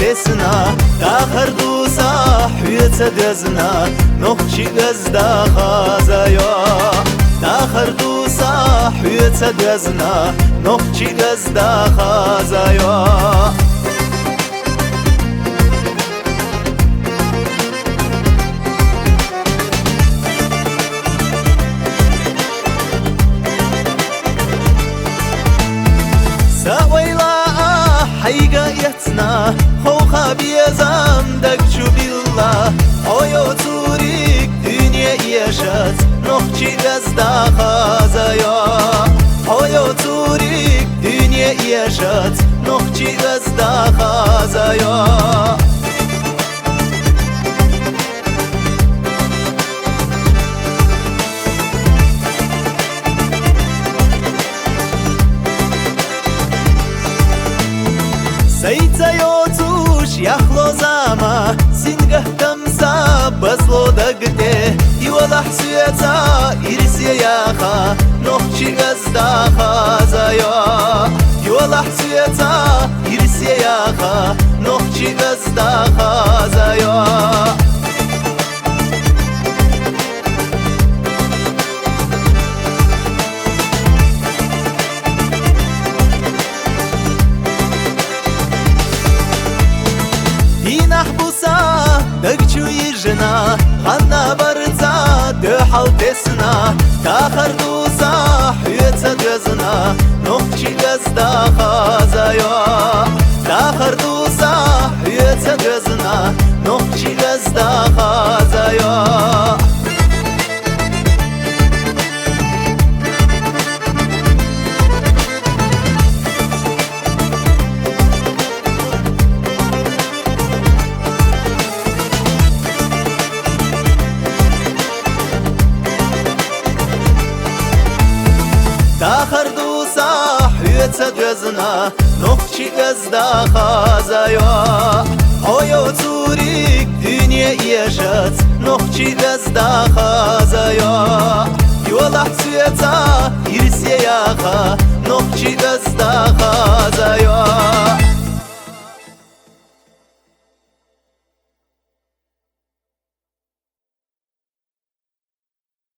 تسنا داخر دوسا حويت دزنا نخشي غزدا خازايا داخر دوسا حويت دزنا نخشي غزدا خازايا حيقا يتنا خوخا بيزام دكشو بالله اويو توريك دنيا يشات نخشي غزدا خازايا اويو توريك دنيا يشات نخشي غزدا خازايا سيتا يوتوش يخلو زاما سنگه تمسا بزلو دقته يوضح سويتا إرسي ياخا نخشي غزدا خازايا يوضح سويتا إرسي ياخا نخشي غزدا خازايا نحبوسا دقشو يجنا خلنا برزا دحو تسنا تاخر دوسا حيوت دزنا نخشي غزدا خازايا تاخر دوسا حيوت دزنا نخشي غزدا خازايا داخر دوسا حيوت دزنا نخشي غزدا خازايا اويو توريك دنيا يشات نخشي غزدا خازايا يوضح سويتا يرسي ياخا نخشي غزدا خازايا